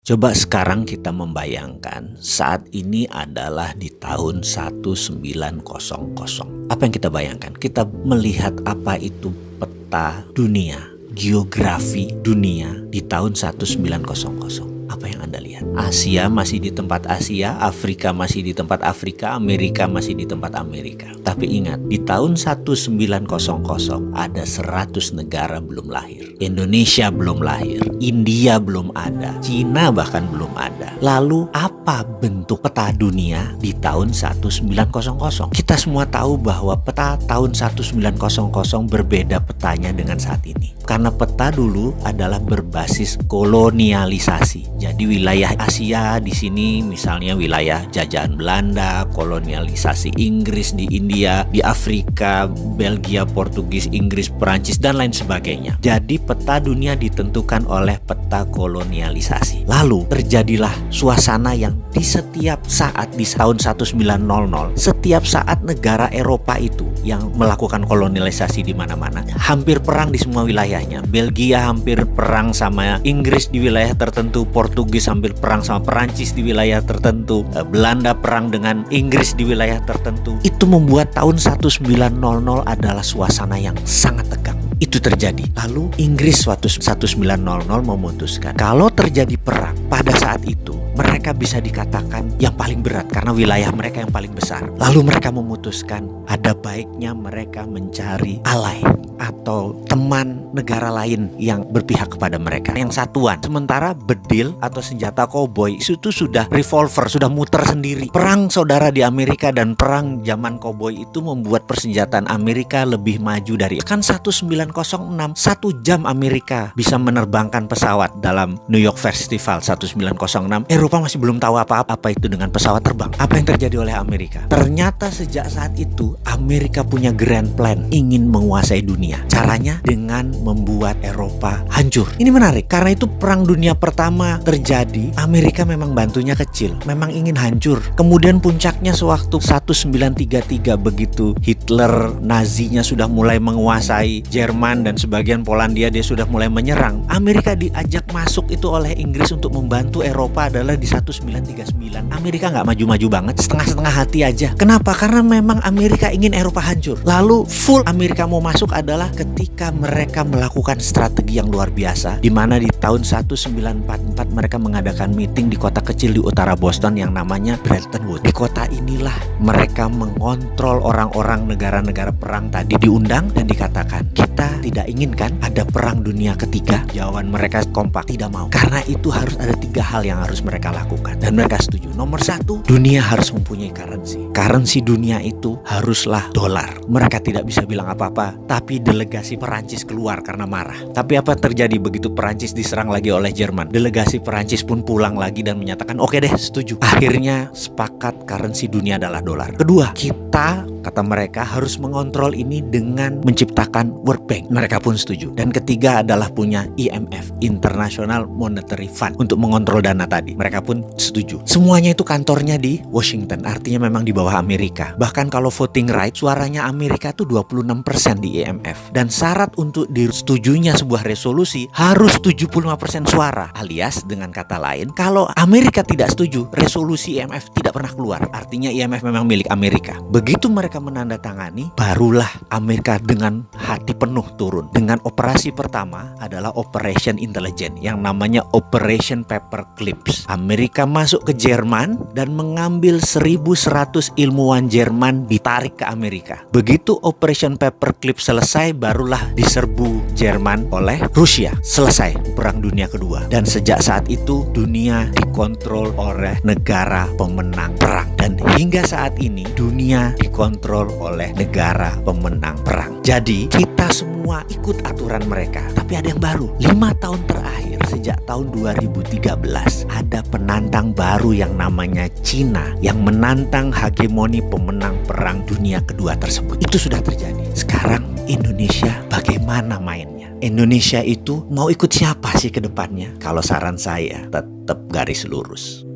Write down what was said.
Coba sekarang kita membayangkan saat ini adalah di tahun 1900. Apa yang kita bayangkan? Kita melihat apa itu peta dunia, geografi dunia di tahun 1900. Apa yang Anda lihat? Asia masih di tempat Asia, Afrika masih di tempat Afrika, Amerika masih di tempat Amerika. Tapi ingat, di tahun 1900 ada 100 negara belum lahir. Indonesia belum lahir, India belum ada, Cina bahkan belum ada. Lalu apa bentuk peta dunia di tahun 1900? Kita semua tahu bahwa peta tahun 1900 berbeda petanya dengan saat ini. Karena peta dulu adalah berbasis kolonialisasi. Jadi wilayah Asia di sini misalnya wilayah jajahan Belanda, kolonialisasi Inggris di India, di Afrika, Belgia, Portugis, Inggris, Perancis dan lain sebagainya. Jadi peta dunia ditentukan oleh peta kolonialisasi. Lalu terjadilah suasana yang di setiap saat di tahun 1900, setiap saat negara Eropa itu yang melakukan kolonialisasi di mana-mana, hampir perang di semua wilayahnya. Belgia hampir perang sama Inggris di wilayah tertentu, Portugis hampir perang sama Perancis di wilayah tertentu, Belanda perang dengan Inggris di wilayah tertentu. Itu membuat tahun 1900 adalah suasana yang sangat tegang. Itu terjadi. Lalu Inggris waktu 1900 memutuskan kalau terjadi perang pada saat itu mereka bisa dikatakan yang paling berat karena wilayah mereka yang paling besar. Lalu mereka memutuskan ada baiknya mereka mencari ally atau teman negara lain yang berpihak kepada mereka, yang satuan. Sementara bedil atau senjata koboi itu sudah revolver, sudah muter sendiri. Perang saudara di Amerika dan perang zaman koboi itu membuat persenjataan Amerika lebih maju dari kan 1906, 1 jam Amerika bisa menerbangkan pesawat dalam New York Festival 1906. Eropa masih belum tahu apa itu dengan pesawat terbang. Apa yang terjadi oleh Amerika? Ternyata sejak saat itu Amerika punya grand plan, ingin menguasai dunia. Caranya dengan membuat Eropa hancur. Ini menarik karena itu perang dunia pertama terjadi, Amerika memang bantunya kecil, memang ingin hancur. Kemudian puncaknya sewaktu 1933 begitu Hitler Nazinya sudah mulai menguasai Jerman dan sebagian Polandia, dia sudah mulai menyerang. Amerika diajak masuk itu oleh Inggris untuk membantu Eropa adalah di 1939. Amerika nggak maju-maju banget, setengah-setengah hati aja. Kenapa? Karena memang Amerika ingin Eropa hancur. Lalu full Amerika mau masuk adalah ketika mereka melakukan strategi yang luar biasa, di mana di tahun 1944 mereka mengadakan meeting di kota kecil di utara Boston yang namanya Bretton Woods. Di kota inilah mereka mengontrol orang-orang negara-negara perang tadi, diundang dan dikatakan kita tidak inginkan ada perang dunia ketiga. Jawaban mereka kompak, tidak mau. Karena itu harus ada 3 hal yang harus mereka lakukan dan mereka setuju. Nomor 1, dunia harus mempunyai currency. Currency dunia itu haruslah dolar. Mereka tidak bisa bilang apa-apa, tapi delegasi Perancis keluar karena marah. Tapi apa terjadi begitu Perancis diserang lagi oleh Jerman? Delegasi Perancis pun pulang lagi dan menyatakan oke deh, setuju. Akhirnya sepakat currency dunia adalah dolar. Kedua, kita, kata mereka, harus mengontrol ini dengan menciptakan World Bank. Mereka pun setuju. Dan ketiga adalah punya IMF, International Monetary Fund, untuk mengontrol dana tadi. Mereka pun setuju. Semuanya itu kantornya di Washington, artinya memang di bawah Amerika. Bahkan kalau voting right, suaranya Amerika tuh 26% di IMF. Dan syarat untuk disetujunya sebuah resolusi harus 75% suara. Alias dengan kata lain, kalau Amerika tidak setuju, resolusi IMF tidak pernah keluar. Artinya IMF memang milik Amerika. Begitu mereka menandatangani, barulah Amerika dengan hati penuh turun. Dengan operasi pertama adalah Operation Intelligence yang namanya Operation Paperclips. Amerika masuk ke Jerman dan mengambil 1.100 ilmuwan Jerman ditarik ke Amerika. Begitu Operation Paperclips selesai, barulah diserbu Jerman oleh Rusia. Selesai Perang Dunia Kedua. Dan sejak saat itu dunia dikontrol oleh negara pemenang perang. Dan hingga saat ini dunia dikontrol oleh negara pemenang perang. Jadi kita semua ikut aturan mereka. Tapi ada yang baru. 5 tahun terakhir sejak tahun 2013 ada penantang baru yang namanya Cina yang menantang hegemoni pemenang perang dunia kedua tersebut. Itu sudah terjadi. Sekarang Indonesia bagaimana mainnya? Indonesia itu mau ikut siapa sih ke depannya? Kalau saran saya tetap garis lurus.